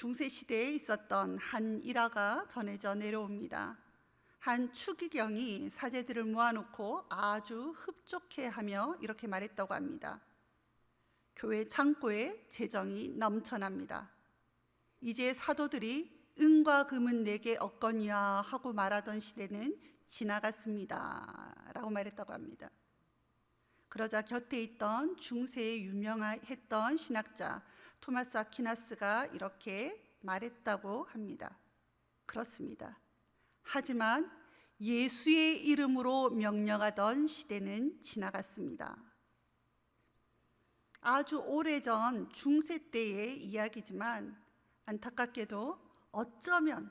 중세 시대에 있었던 한 일화가 전해져 내려옵니다. 한 추기경이 사제들을 모아놓고 아주 흡족해하며 이렇게 말했다고 합니다. 교회 창고에 재정이 넘쳐납니다. 이제 사도들이 은과 금은 내게 얻거니와 하고 말하던 시대는 지나갔습니다 라고 말했다고 합니다. 그러자 곁에 있던 중세에 유명했던 신학자 토마스 아퀴나스가 이렇게 말했다고 합니다. 그렇습니다. 하지만 예수의 이름으로 명령하던 시대는 지나갔습니다. 아주 오래전 중세 때의 이야기지만 안타깝게도 어쩌면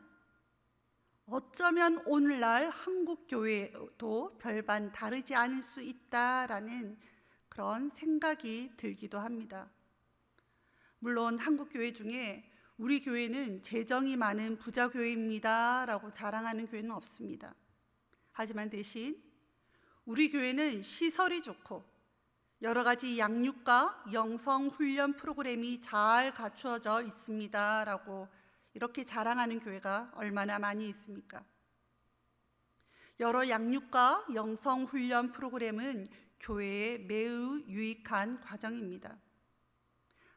오늘날 한국 교회도 별반 다르지 않을 수 있다라는 그런 생각이 들기도 합니다. 물론 한국 교회 중에 우리 교회는 재정이 많은 부자 교회입니다 라고 자랑하는 교회는 없습니다. 하지만 대신 우리 교회는 시설이 좋고 여러 가지 양육과 영성 훈련 프로그램이 잘 갖추어져 있습니다 라고 이렇게 자랑하는 교회가 얼마나 많이 있습니까? 여러 양육과 영성 훈련 프로그램은 교회에 매우 유익한 과정입니다.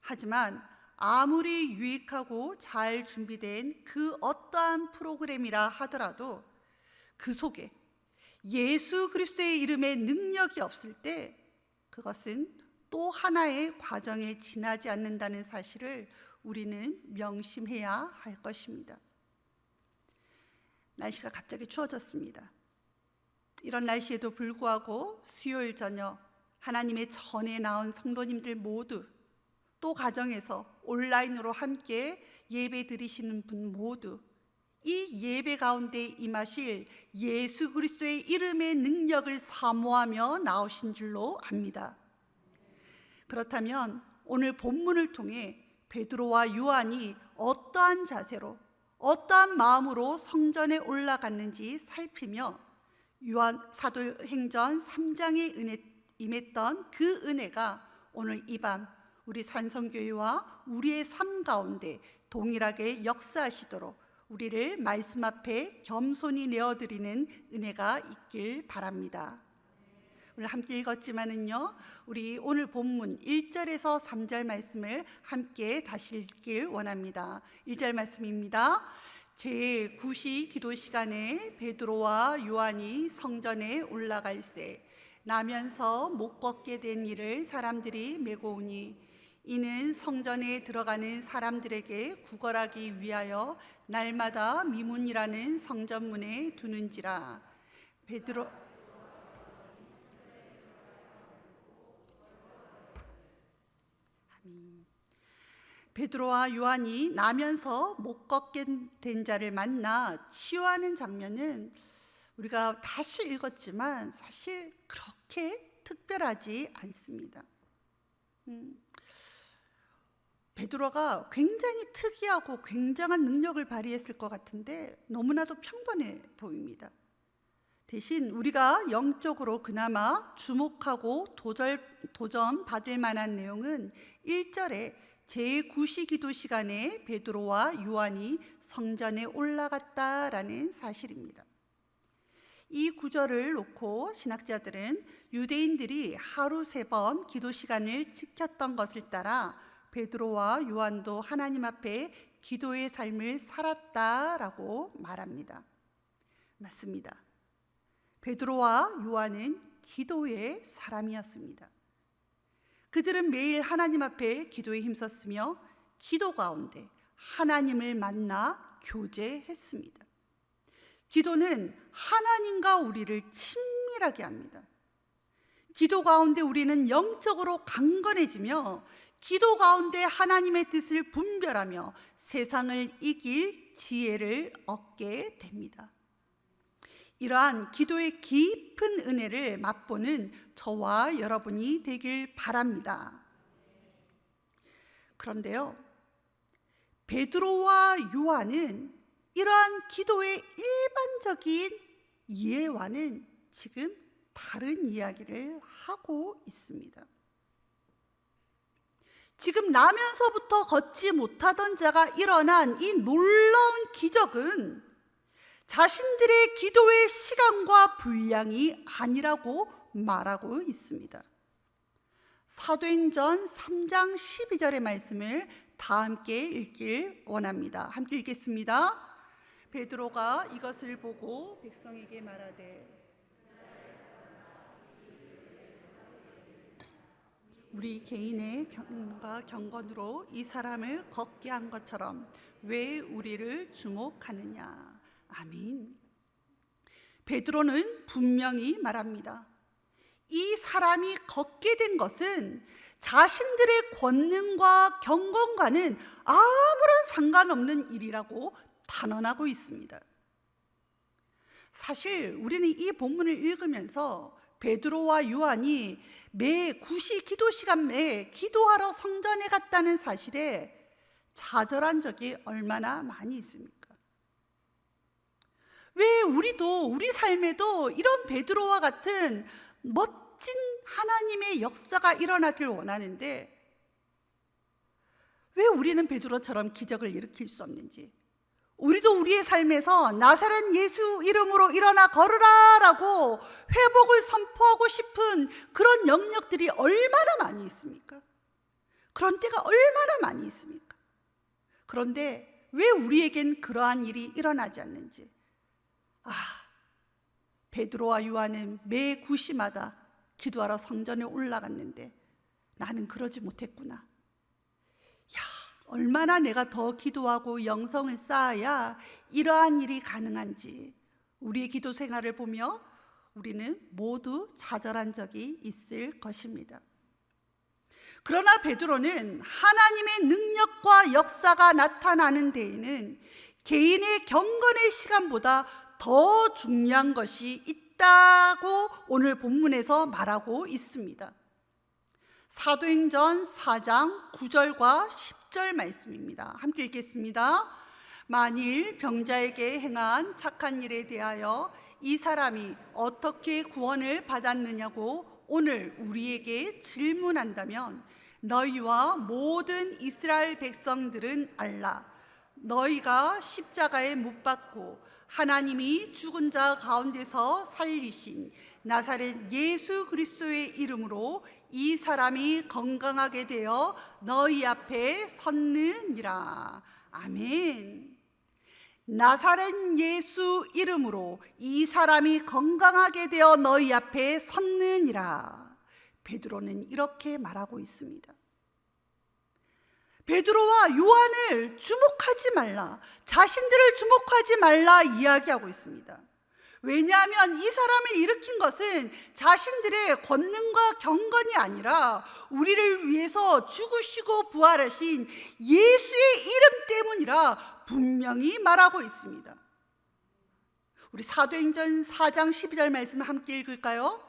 하지만 아무리 유익하고 잘 준비된 그 어떠한 프로그램이라 하더라도 그 속에 예수 그리스도의 이름의 능력이 없을 때 그것은 또 하나의 과정에 지나지 않는다는 사실을 우리는 명심해야 할 것입니다. 날씨가 갑자기 추워졌습니다. 이런 날씨에도 불구하고 수요일 저녁 하나님의 전에 나온 성도님들 모두 또 가정에서 온라인으로 함께 예배 드리시는 분 모두 이 예배 가운데 임하실 예수 그리스도의 이름의 능력을 사모하며 나오신 줄로 압니다. 그렇다면 오늘 본문을 통해 베드로와 요한이 어떠한 자세로 어떠한 마음으로 성전에 올라갔는지 살피며 사도행전 3장에 임했던 그 은혜가 오늘 이 밤 우리 산성교회와 우리의 삶 가운데 동일하게 역사하시도록 우리를 말씀 앞에 겸손히 내어드리는 은혜가 있길 바랍니다. 오늘 함께 읽었지만은요, 우리 오늘 본문 1절에서 3절 말씀을 함께 다시 읽길 원합니다. 1절 말씀입니다. 제9시 기도 시간에 베드로와 요한이 성전에 올라갈새 나면서 못 걷게 된 이를 사람들이 메고 오니 이는 성전에 들어가는 사람들에게 구걸하기 위하여 날마다 미문이라는 성전문에 두는지라. 베드로와 요한이 나면서 못 걷게 된 자를 만나 치유하는 장면은 우리가 다시 읽었지만 사실 그렇게 특별하지 않습니다. 베드로가 굉장히 특이하고 굉장한 능력을 발휘했을 것 같은데 너무나도 평범해 보입니다. 대신 우리가 영적으로 그나마 주목하고 도전받을 만한 내용은 1절에 제9시 기도 시간에 베드로와 요한이 성전에 올라갔다라는 사실입니다. 이 구절을 놓고 신학자들은 유대인들이 하루 3번 기도 시간을 지켰던 것을 따라 베드로와 요한도 하나님 앞에 기도의 삶을 살았다라고 말합니다. 맞습니다. 베드로와 요한은 기도의 사람이었습니다. 그들은 매일 하나님 앞에 기도에 힘썼으며 기도 가운데 하나님을 만나 교제했습니다. 기도는 하나님과 우리를 친밀하게 합니다. 기도 가운데 우리는 영적으로 강건해지며 기도 가운데 하나님의 뜻을 분별하며 세상을 이길 지혜를 얻게 됩니다. 이러한 기도의 깊은 은혜를 맛보는 저와 여러분이 되길 바랍니다. 그런데요, 베드로와 요한은 이러한 기도의 일반적인 이해와는 지금 다른 이야기를 하고 있습니다. 지금 나면서부터 걷지 못하던 자가 일어난 이 놀라운 기적은 자신들의 기도의 시간과 분량이 아니라고 말하고 있습니다. 사도행전 3장 12절의 말씀을 다 함께 읽길 원합니다. 함께 읽겠습니다. 베드로가 이것을 보고 백성에게 말하되 우리 개인의 경건으로 이 사람을 걷게 한 것처럼 왜 우리를 주목하느냐. 아멘. 베드로는 분명히 말합니다. 이 사람이 걷게 된 것은 자신들의 권능과 경건과는 아무런 상관없는 일이라고 단언하고 있습니다. 사실 우리는 이 본문을 읽으면서 베드로와 요한이 매 9시 기도 시간 내에 기도하러 성전에 갔다는 사실에 좌절한 적이 얼마나 많이 있습니까? 왜 우리도 우리 삶에도 이런 베드로와 같은 멋진 하나님의 역사가 일어나길 원하는데 왜 우리는 베드로처럼 기적을 일으킬 수 없는지, 우리도 우리의 삶에서 나사렛 예수 이름으로 일어나 걸으라 라고 회복을 선포하고 싶은 그런 영역들이 얼마나 많이 있습니까? 그런 때가 얼마나 많이 있습니까? 그런데 왜 우리에겐 그러한 일이 일어나지 않는지, 베드로와 요한은 매 9시마다 기도하러 성전에 올라갔는데 나는 그러지 못했구나. 얼마나 내가 더 기도하고 영성을 쌓아야 이러한 일이 가능한지 우리의 기도 생활을 보며 우리는 모두 좌절한 적이 있을 것입니다. 그러나 베드로는 하나님의 능력과 역사가 나타나는 데에는 개인의 경건의 시간보다 더 중요한 것이 있다고 오늘 본문에서 말하고 있습니다. 사도행전 4장 9절과 10절 말씀입니다. 함께 읽겠습니다. 만일 병자에게 행한 착한 일에 대하여 이 사람이 어떻게 구원을 받았느냐고 오늘 우리에게 질문한다면 너희와 모든 이스라엘 백성들은 알라. 너희가 십자가에 못 박고 하나님이 죽은 자 가운데서 살리신 나사렛 예수 그리스도의 이름으로 이 사람이 건강하게 되어 너희 앞에 섰느니라. 아멘. 나사렛 예수 이름으로 이 사람이 건강하게 되어 너희 앞에 섰느니라. 베드로는 이렇게 말하고 있습니다. 베드로와 요한을 주목하지 말라, 자신들을 주목하지 말라 이야기하고 있습니다. 왜냐하면 이 사람을 일으킨 것은 자신들의 권능과 경건이 아니라 우리를 위해서 죽으시고 부활하신 예수의 이름 때문이라 분명히 말하고 있습니다. 우리 사도행전 4장 12절 말씀을 함께 읽을까요?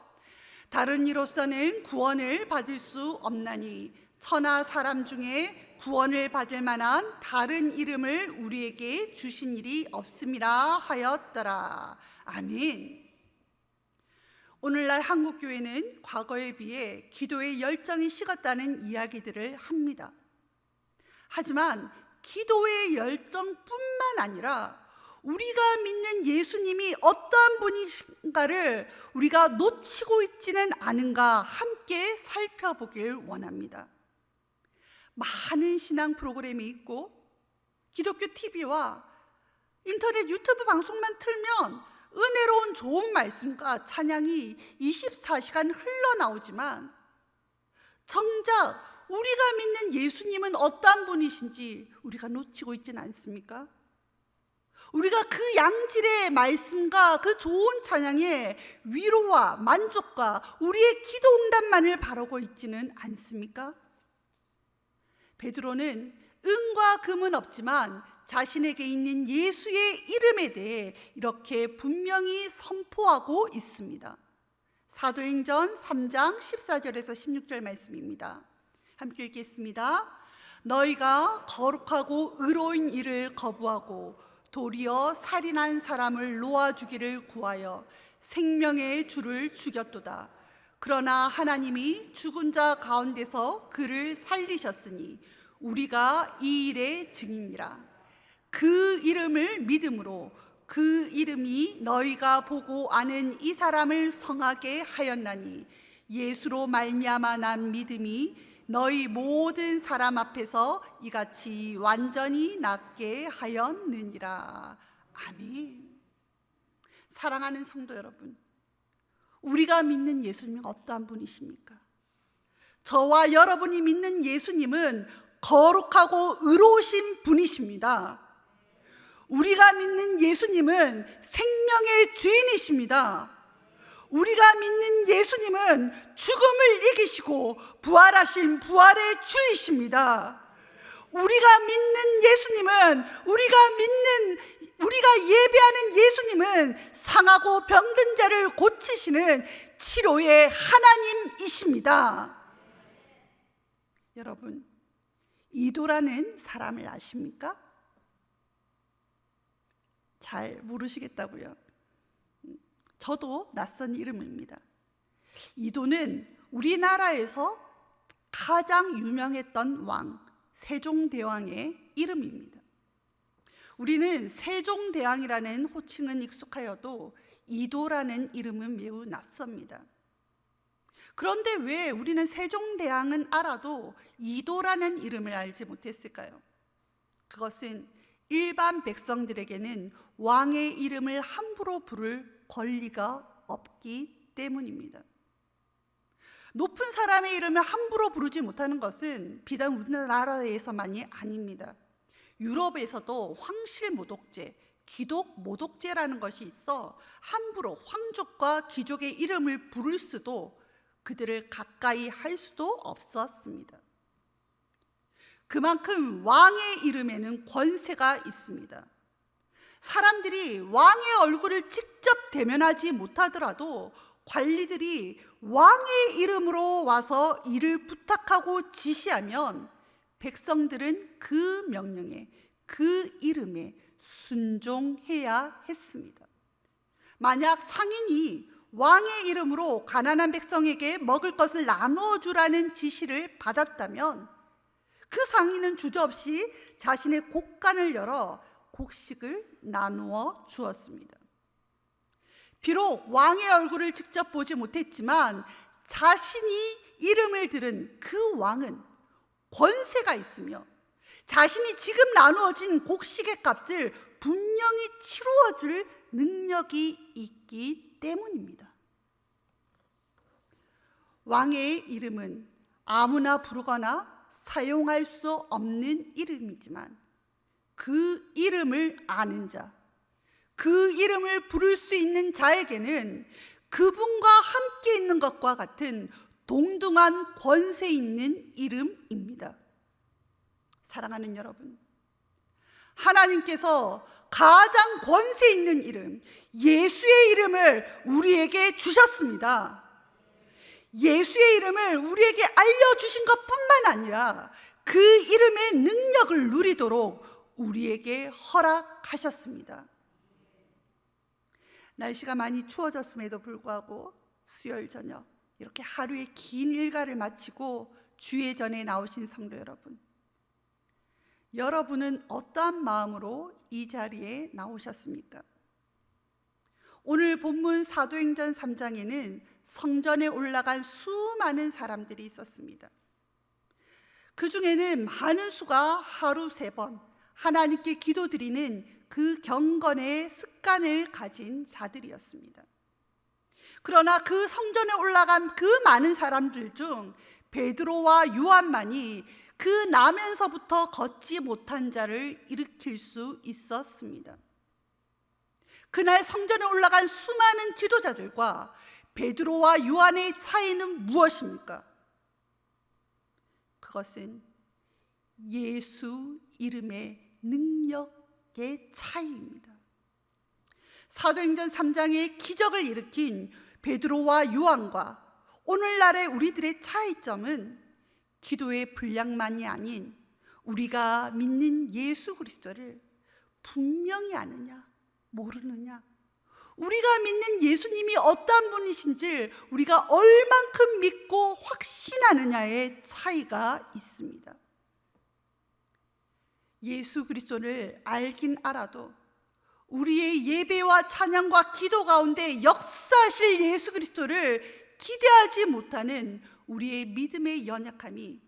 다른 이로서는 구원을 받을 수 없나니 천하 사람 중에 구원을 받을 만한 다른 이름을 우리에게 주신 일이 없음이라 하였더라. 아멘. 오늘날 한국교회는 과거에 비해 기도의 열정이 식었다는 이야기들을 합니다. 하지만 기도의 열정뿐만 아니라 우리가 믿는 예수님이 어떠한 분이신가를 우리가 놓치고 있지는 않은가 함께 살펴보길 원합니다. 많은 신앙 프로그램이 있고 기독교 TV와 인터넷 유튜브 방송만 틀면 은혜로운 좋은 말씀과 찬양이 24시간 흘러나오지만 정작 우리가 믿는 예수님은 어떠한 분이신지 우리가 놓치고 있지는 않습니까? 우리가 그 양질의 말씀과 그 좋은 찬양에 위로와 만족과 우리의 기도 응답만을 바라고 있지는 않습니까? 베드로는 은과 금은 없지만 자신에게 있는 예수의 이름에 대해 이렇게 분명히 선포하고 있습니다. 사도행전 3장 14절에서 16절 말씀입니다. 함께 읽겠습니다. 너희가 거룩하고 의로운 일을 거부하고 도리어 살인한 사람을 놓아주기를 구하여 생명의 주를 죽였도다. 그러나 하나님이 죽은 자 가운데서 그를 살리셨으니 우리가 이 일의 증인이라. 그 이름을 믿음으로 그 이름이 너희가 보고 아는 이 사람을 성하게 하였나니 예수로 말미암아 난 믿음이 너희 모든 사람 앞에서 이같이 완전히 낫게 하였느니라. 아멘. 사랑하는 성도 여러분, 우리가 믿는 예수님은 어떠한 분이십니까? 저와 여러분이 믿는 예수님은 거룩하고 의로우신 분이십니다. 우리가 믿는 예수님은 생명의 주인이십니다. 우리가 믿는 예수님은 죽음을 이기시고 부활하신 부활의 주이십니다. 우리가 믿는 예수님은, 우리가 예배하는 예수님은 상하고 병든 자를 고치시는 치료의 하나님이십니다. 여러분, 이도라는 사람을 아십니까? 잘 모르시겠다고요? 저도 낯선 이름입니다. 이도는 우리나라에서 가장 유명했던 왕, 세종대왕의 이름입니다. 우리는 세종대왕이라는 호칭은 익숙하여도 이도라는 이름은 매우 낯섭니다. 그런데 왜 우리는 세종대왕은 알아도 이도라는 이름을 알지 못했을까요? 그것은 일반 백성들에게는 왕의 이름을 함부로 부를 권리가 없기 때문입니다. 높은 사람의 이름을 함부로 부르지 못하는 것은 비단 우리나라에서만이 아닙니다. 유럽에서도 황실모독죄, 귀독모독죄라는 것이 있어 함부로 황족과 귀족의 이름을 부를 수도, 그들을 가까이 할 수도 없었습니다. 그만큼 왕의 이름에는 권세가 있습니다. 사람들이 왕의 얼굴을 직접 대면하지 못하더라도 관리들이 왕의 이름으로 와서 일을 부탁하고 지시하면 백성들은 그 명령에, 그 이름에 순종해야 했습니다. 만약 상인이 왕의 이름으로 가난한 백성에게 먹을 것을 나누어 주라는 지시를 받았다면 그 상인은 주저없이 자신의 곡간을 열어 곡식을 나누어 주었습니다. 비록 왕의 얼굴을 직접 보지 못했지만 자신이 이름을 들은 그 왕은 권세가 있으며 자신이 지금 나누어진 곡식의 값을 분명히 치루어 줄 능력이 있기 때문입니다. 왕의 이름은 아무나 부르거나 사용할 수 없는 이름이지만 그 이름을 아는 자, 그 이름을 부를 수 있는 자에게는 그분과 함께 있는 것과 같은 동등한 권세 있는 이름입니다. 사랑하는 여러분, 하나님께서 가장 권세 있는 이름, 예수의 이름을 우리에게 주셨습니다. 예수의 이름을 우리에게 알려주신 것뿐만 아니라 그 이름의 능력을 누리도록 우리에게 허락하셨습니다. 날씨가 많이 추워졌음에도 불구하고 수요일 저녁 이렇게 하루의 긴 일과를 마치고 주예전에 나오신 성도 여러분, 여러분은 어떠한 마음으로 이 자리에 나오셨습니까? 오늘 본문 사도행전 3장에는 성전에 올라간 수많은 사람들이 있었습니다. 그 중에는 많은 수가 하루 3번 하나님께 기도드리는 그 경건의 습관을 가진 자들이었습니다. 그러나 그 성전에 올라간 그 많은 사람들 중 베드로와 요한만이 그 나면서부터 걷지 못한 자를 일으킬 수 있었습니다. 그날 성전에 올라간 수많은 기도자들과 베드로와 요한의 차이는 무엇입니까? 그것은 예수 이름의 능력의 차이입니다. 사도행전 3장의 기적을 일으킨 베드로와 요한과 오늘날의 우리들의 차이점은 기도의 분량만이 아닌 우리가 믿는 예수 그리스도를 분명히 아느냐 모르느냐, 우리가 믿는 예수님이 어떤 분이신지 우리가 얼만큼 믿고 확신하느냐의 차이가 있습니다. 예수 그리스도를 알긴 알아도 우리의 예배와 찬양과 기도 가운데 역사하실 예수 그리스도를 기대하지 못하는 우리의 믿음의 연약함이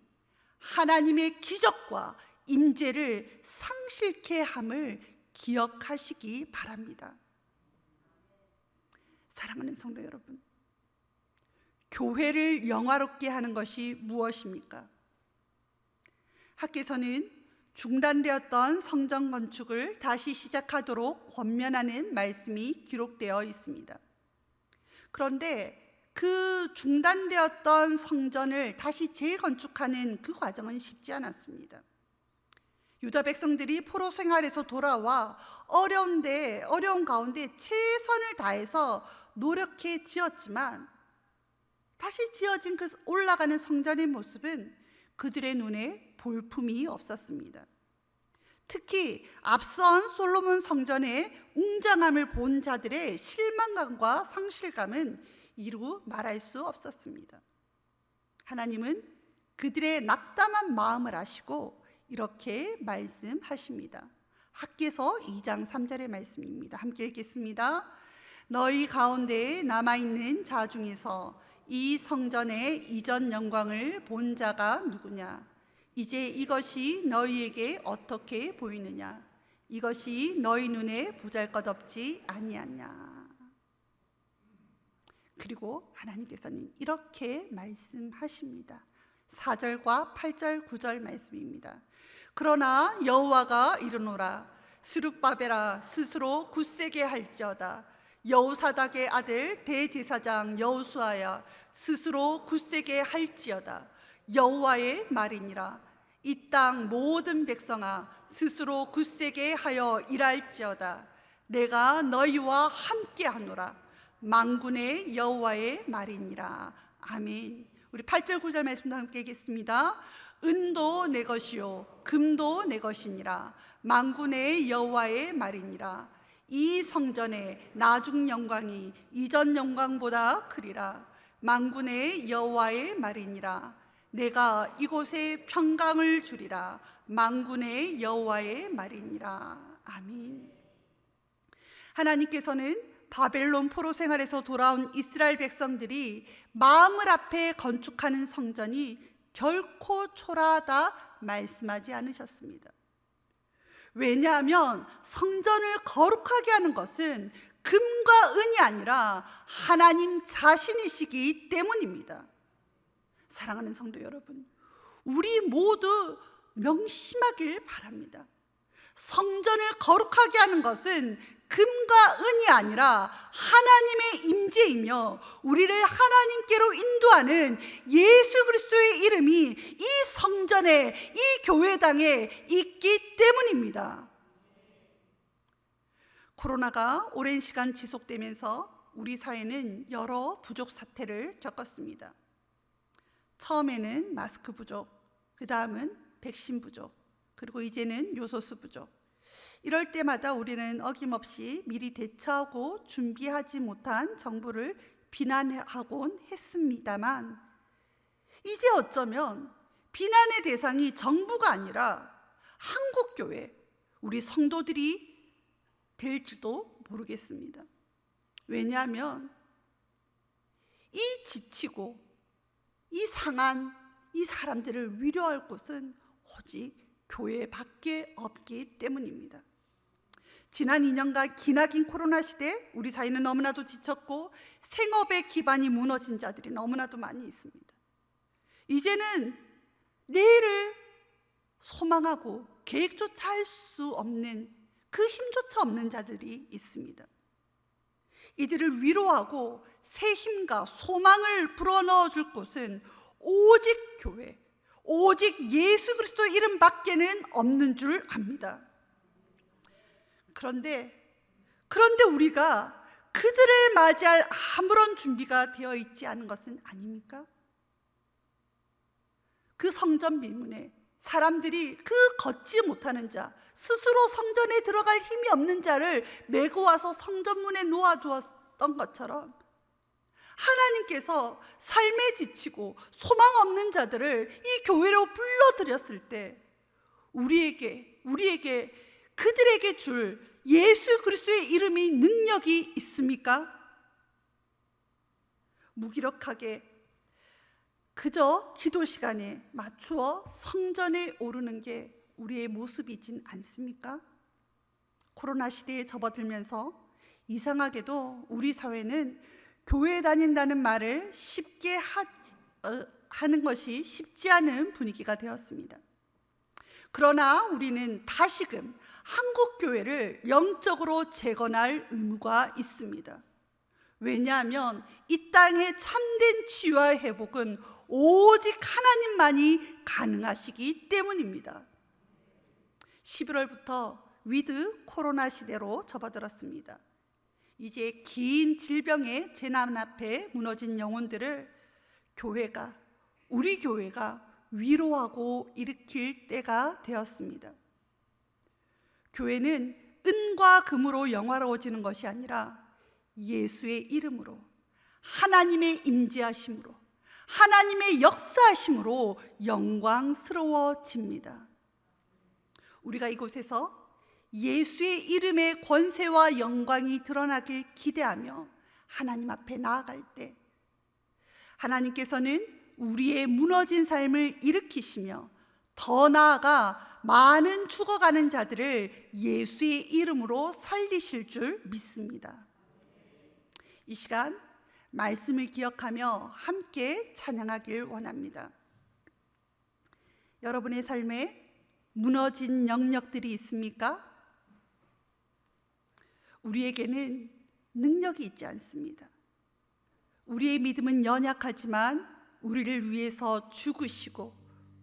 하나님의 기적과 임재를 상실케 함을 기억하시기 바랍니다. 사랑하는 성도 여러분, 교회를 영화롭게 하는 것이 무엇입니까? 학계에서는 중단되었던 성전 건축을 다시 시작하도록 권면하는 말씀이 기록되어 있습니다. 그런데 그 중단되었던 성전을 다시 재건축하는 그 과정은 쉽지 않았습니다. 유다 백성들이 포로 생활에서 돌아와 어려운 가운데 최선을 다해서 노력해 지었지만 다시 지어진 그 올라가는 성전의 모습은 그들의 눈에 볼품이 없었습니다. 특히 앞선 솔로몬 성전의 웅장함을 본 자들의 실망감과 상실감은 이루 말할 수 없었습니다. 하나님은 그들의 낙담한 마음을 아시고 이렇게 말씀하십니다. 학개서 2장 3절의 말씀입니다. 함께 읽겠습니다. 너희 가운데 남아있는 자 중에서 이 성전의 이전 영광을 본 자가 누구냐? 이제 이것이 너희에게 어떻게 보이느냐? 이것이 너희 눈에 보잘것없지 아니하냐? 그리고 하나님께서는 이렇게 말씀하십니다. 4절과 8절 9절 말씀입니다. 그러나 여호와가 이르노라 스룹바벨아 스스로 굳세게 할지어다. 여호사닥의 아들 대제사장 여호수아야 스스로 굳세게 할지어다. 여호와의 말이니라. 이 땅 모든 백성아 스스로 굳세게 하여 일할지어다. 내가 너희와 함께하노라. 만군의 여호와의 말이니라. 아멘. 우리 8절 9절 말씀도 함께 읽겠습니다. 은도 내 것이요 금도 내 것이니라. 만군의 여호와의 말이니라. 이 성전의 나중 영광이 이전 영광보다 크리라. 만군의 여호와의 말이니라. 내가 이곳에 평강을 주리라. 만군의 여호와의 말이니라. 아멘. 하나님께서는 바벨론 포로 생활에서 돌아온 이스라엘 백성들이 마음을 앞에 건축하는 성전이 결코 초라하다 말씀하지 않으셨습니다. 왜냐하면 성전을 거룩하게 하는 것은 금과 은이 아니라 하나님 자신이시기 때문입니다. 사랑하는 성도 여러분, 우리 모두 명심하길 바랍니다. 성전을 거룩하게 하는 것은 금과 은이 아니라 하나님의 임재이며 우리를 하나님께로 인도하는 예수 그리스도의 이름이 이 성전에, 이 교회당에 있기 때문입니다. 코로나가 오랜 시간 지속되면서 우리 사회는 여러 부족 사태를 겪었습니다. 처음에는 마스크 부족, 그 다음은 백신 부족, 그리고 이제는 요소수 부족. 이럴 때마다 우리는 어김없이 미리 대처하고 준비하지 못한 정부를 비난하곤 했습니다만 이제 어쩌면 비난의 대상이 정부가 아니라 한국교회, 우리 성도들이 될지도 모르겠습니다. 왜냐하면 이 지치고 이 상한 이 사람들을 위로할 곳은 오직 교회밖에 없기 때문입니다. 지난 2년간 기나긴 코로나 시대 우리 사회는 너무나도 지쳤고 생업의 기반이 무너진 자들이 너무나도 많이 있습니다. 이제는 내일을 소망하고 계획조차 할 수 없는 그 힘조차 없는 자들이 있습니다. 이들을 위로하고 새 힘과 소망을 불어넣어 줄 곳은 오직 교회, 오직 예수 그리스도 이름밖에는 없는 줄 압니다. 그런데 우리가 그들을 맞이할 아무런 준비가 되어 있지 않은 것은 아닙니까? 그 성전 밀문에 사람들이 그 걷지 못하는 자, 스스로 성전에 들어갈 힘이 없는 자를 메고 와서 성전문에 놓아두었던 것처럼 하나님께서 삶에 지치고 소망 없는 자들을 이 교회로 불러들였을 때 우리에게 그들에게 줄 예수 그리스도의 이름이 능력이 있습니까? 무기력하게 그저 기도 시간에 맞추어 성전에 오르는 게 우리의 모습이진 않습니까? 코로나 시대에 접어들면서 이상하게도 우리 사회는 교회 다닌다는 말을 쉽게 하는 것이 쉽지 않은 분위기가 되었습니다. 그러나 우리는 다시금 한국 교회를 영적으로 재건할 의무가 있습니다. 왜냐하면 이 땅의 참된 치유와 회복은 오직 하나님만이 가능하시기 때문입니다. 11월부터 위드 코로나 시대로 접어들었습니다. 이제 긴 질병의 재난 앞에 무너진 영혼들을 우리 교회가 위로하고 일으킬 때가 되었습니다. 교회는 은과 금으로 영화로워지는 것이 아니라 예수의 이름으로, 하나님의 임재하심으로, 하나님의 역사하심으로 영광스러워집니다. 우리가 이곳에서 예수의 이름의 권세와 영광이 드러나길 기대하며 하나님 앞에 나아갈 때 하나님께서는 우리의 무너진 삶을 일으키시며 더 나아가 많은 죽어가는 자들을 예수의 이름으로 살리실 줄 믿습니다. 이 시간 말씀을 기억하며 함께 찬양하길 원합니다. 여러분의 삶에 무너진 영역들이 있습니까? 우리에게는 능력이 있지 않습니다. 우리의 믿음은 연약하지만 우리를 위해서 죽으시고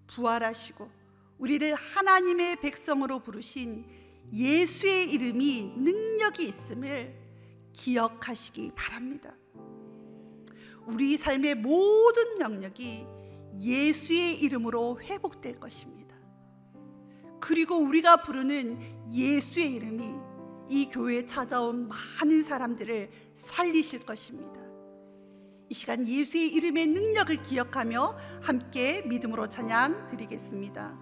부활하시고 우리를 하나님의 백성으로 부르신 예수의 이름이 능력이 있음을 기억하시기 바랍니다. 우리 삶의 모든 영역이 예수의 이름으로 회복될 것입니다. 그리고 우리가 부르는 예수의 이름이 이 교회에 찾아온 많은 사람들을 살리실 것입니다. 이 시간 예수의 이름의 능력을 기억하며 함께 믿음으로 찬양 드리겠습니다.